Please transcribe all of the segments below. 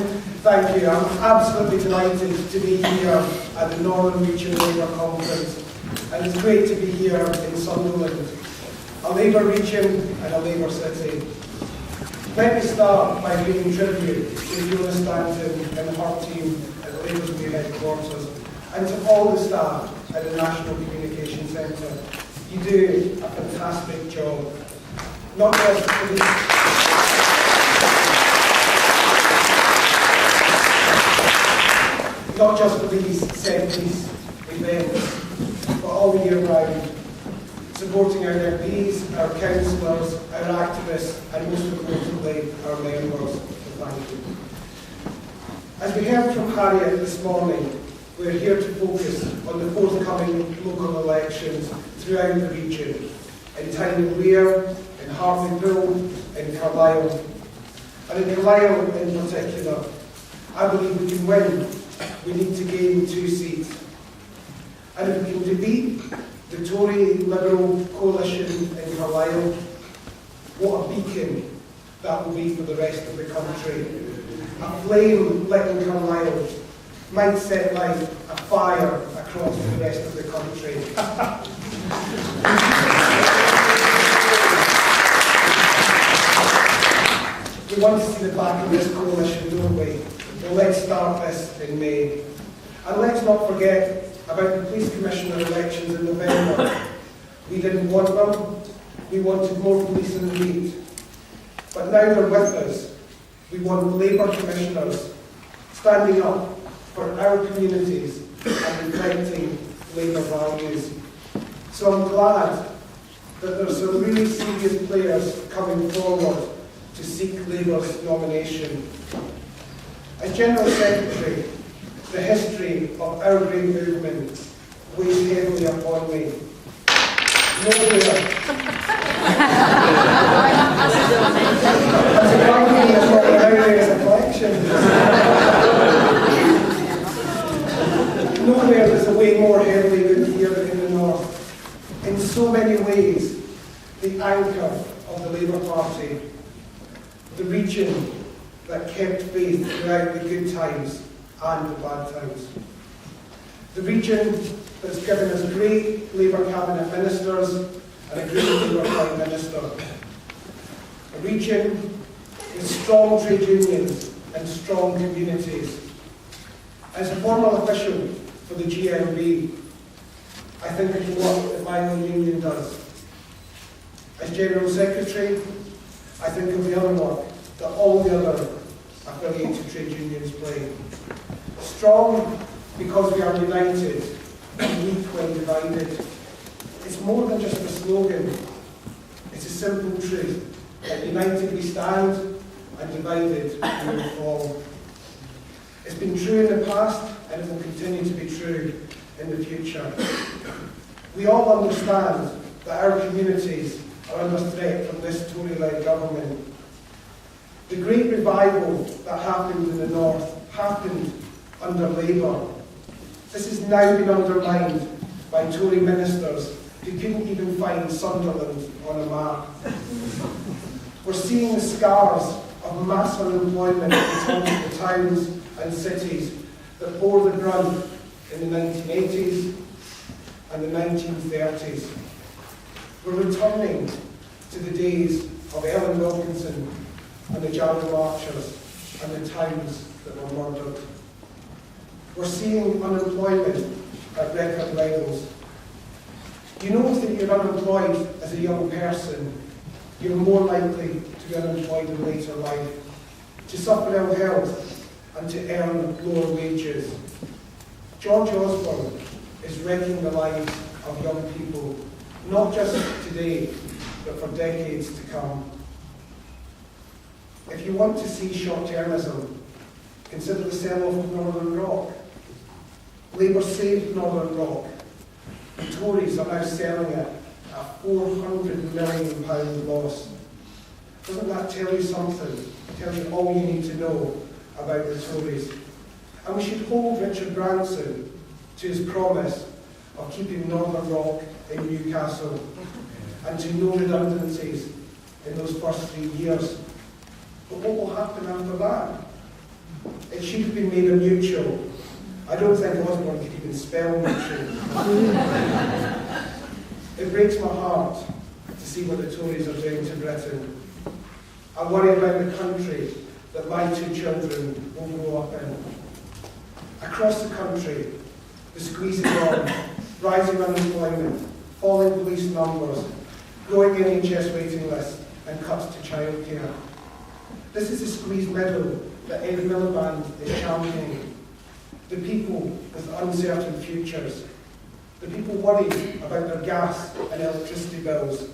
Thank you. I'm absolutely delighted to be here at the Northern Region Labour Conference, and it's great to be here in Sunderland, a Labour region and a Labour city. Let me start by paying tribute to Fiona Stanton and her team at the Labour's new headquarters, and to all the staff at the National Communication Centre. You do a fantastic job. Not just for these set-piece events, but all year round, supporting our MPs, our councillors, our activists, and most importantly, our members. So thank you. As we heard from Harriet this morning, we're here to focus on the forthcoming local elections throughout the region, in Tyne Wear, in Hartlepool, in Carlisle. And in Carlisle in particular, I believe we can win. We need to gain 2 seats. And if we can defeat the Tory Liberal coalition in Carlisle, what a beacon that will be for the rest of the country. A flame lit in Carlisle might set light a fire across the rest of the country. We want to see the back of this coalition, don't we? Well, let's start this in May. And let's not forget about the police commissioner elections in November. We didn't want them. We wanted more police in the lead. But now they're with us. We want Labour commissioners standing up for our communities and reflecting Labour values. So I'm glad that there are some really serious players coming forward to seek Labour's nomination. As General Secretary, the history of our great movement weighs heavily upon me. Nowhere does it weigh more heavily than here in the north. In so many ways, the anchor of the Labour Party, the region that kept faith throughout the good times and the bad times. The region that's given us great Labour cabinet ministers and a great Labour Prime Minister. A region with strong trade unions and strong communities. As a formal official for the GMB, I think of what the my own union does. As General Secretary, I think of the other work that all the other affiliated trade unions play. Strong because we are united, and weak when divided. It's more than just a slogan. It's a simple truth that united we stand and divided we will fall. It's been true in the past and it will continue to be true in the future. We all understand that our communities are under threat from this Tory-led government. The great revival that happened in the north happened under Labour. This has now been undermined by Tory ministers who couldn't even find Sunderland on a map. We're seeing the scars of mass unemployment in the towns and cities that bore the brunt in the 1980s and the 1930s. We're returning to the days of Ellen Wilkinson and the Jarrow Archers and the towns that were murdered. We're seeing unemployment at record levels. You know that you're unemployed as a young person, you're more likely to be unemployed in later life, to suffer ill health and to earn lower wages. George Osborne is wrecking the lives of young people, not just today, but for decades to come. If you want to see short-termism, consider the sell-off of Northern Rock. Labour saved Northern Rock. The Tories are now selling it at a £400 million loss. Doesn't that tell you something? Tell you all you need to know about the Tories. And we should hold Richard Branson to his promise of keeping Northern Rock in Newcastle and to no redundancies in those first 3 years. But what will happen after that? It should have been made a mutual. I don't think Osborne could even spell mutual. It breaks my heart to see what the Tories are doing to Britain. I worry about the country that my two children will grow up in. Across the country, the squeeze is on, rising unemployment, falling police numbers, growing NHS waiting lists, and cuts to childcare. This is the squeeze middle that Ed Miliband is championing. The people with uncertain futures. The people worried about their gas and electricity bills.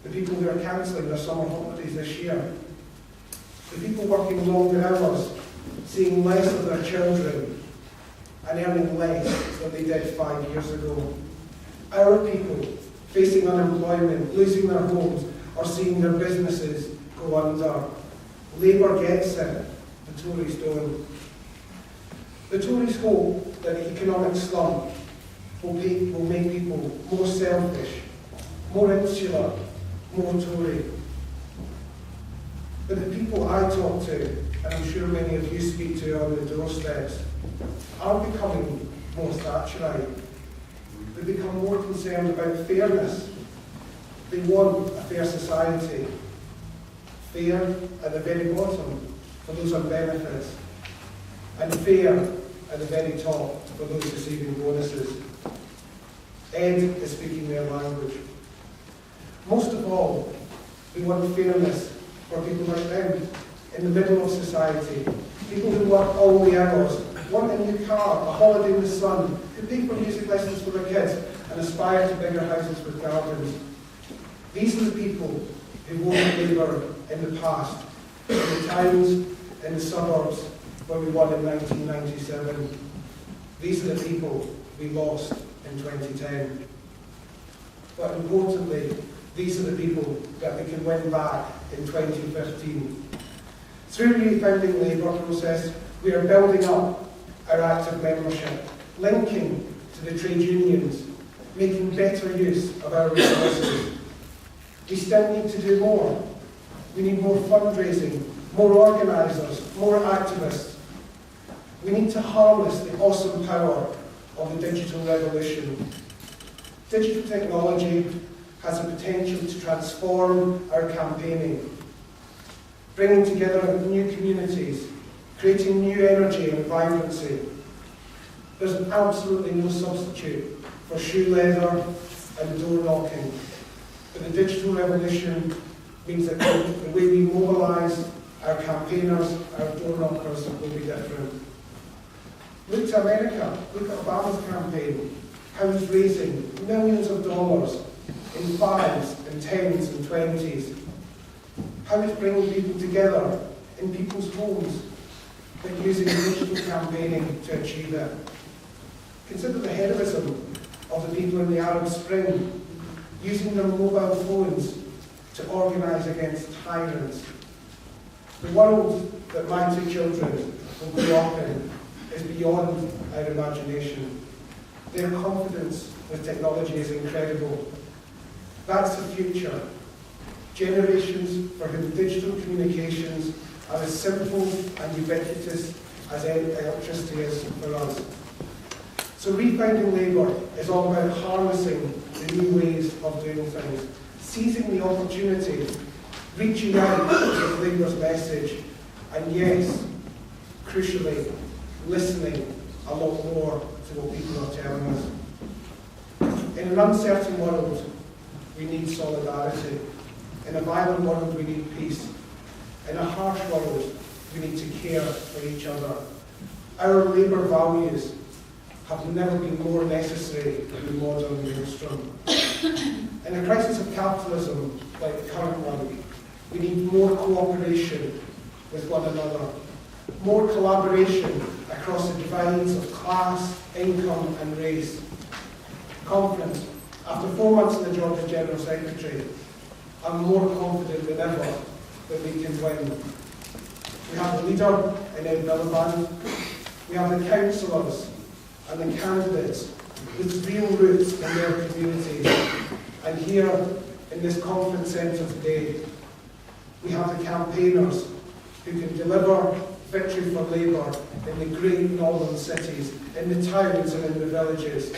The people who are cancelling their summer holidays this year. The people working longer hours, seeing less of their children, and earning less than they did 5 years ago. Our people facing unemployment, losing their homes, or seeing their businesses go under. Labour gets it, the Tories don't. The Tories hope that the economic slump will make people more selfish, more insular, more Tory. But the people I talk to, and I'm sure many of you speak to on the doorsteps, are becoming more Thatcherite. They become more concerned about fairness. They want a fair society. Fair at the very bottom for those on benefits, and fair at the very top for those receiving bonuses. Ed is speaking their language. Most of all, we want fairness for people like them, in the middle of society, people who work all the hours, want a new car, a holiday in the sun, who pay for music lessons for their kids, and aspire to bigger houses with gardens. These are the people who voted Labour in the past, in the towns, in the suburbs, where we won in 1997. These are the people we lost in 2010. But importantly, these are the people that we can win back in 2015. Through the refounding Labour process, we are building up our active membership, linking to the trade unions, making better use of our resources. We still need to do more. We need more fundraising, more organisers, more activists. We need to harness the awesome power of the digital revolution. Digital technology has the potential to transform our campaigning, bringing together new communities, creating new energy and vibrancy. There's absolutely no substitute for shoe leather and door knocking. But the digital revolution means that the way we mobilise our campaigners, our door knockers will be different. Look to America, look at Obama's campaign, how he's raising millions of dollars in 5s and 10s and 20s. How he's bringing people together in people's homes, but using digital campaigning to achieve it. Consider the heroism of the people in the Arab Spring, using their mobile phones to organise against tyrants. The world that my two children will grow up in is beyond our imagination. Their confidence with technology is incredible. That's the future. Generations for whom digital communications are as simple and ubiquitous as electricity is for us. So refounding Labour is all about harnessing the new ways of doing things, seizing the opportunity, reaching out with Labour's message, and yes, crucially, listening a lot more to what people are telling us. In an uncertain world, we need solidarity. In a violent world, we need peace. In a harsh world, we need to care for each other. Our Labour values have never been more necessary in the modern maelstrom. In a crisis of capitalism like the current one, we need more cooperation with one another, more collaboration across the divides of class, income and race. Confident, after 4 months in the job as General Secretary, I'm more confident than ever that we can win. We have the leader in Ed Miliband, we have the councillors and the candidates with real roots in their communities. And here in this conference centre today, we have the campaigners who can deliver victory for Labour in the great northern cities, in the towns and in the villages.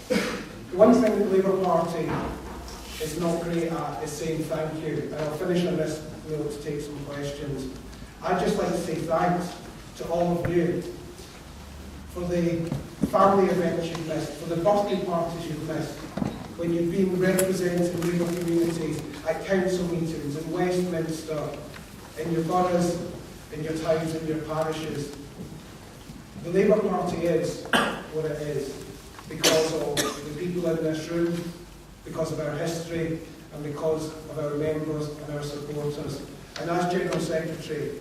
The one thing that the Labour Party is not great at is saying thank you. And I'll finish on this note to take some questions. I'd just like to say thanks to all of you for the family events you've missed, for the birthday parties you've missed, when you've been representing Labour communities at council meetings in Westminster, in your boroughs, in your towns, in your parishes. The Labour Party is what it is because of the people in this room, because of our history, and because of our members and our supporters. And as General Secretary,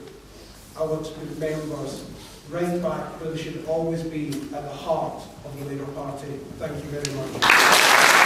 I want to put members right back where they should always be, at the heart of the Labour Party. Thank you very much.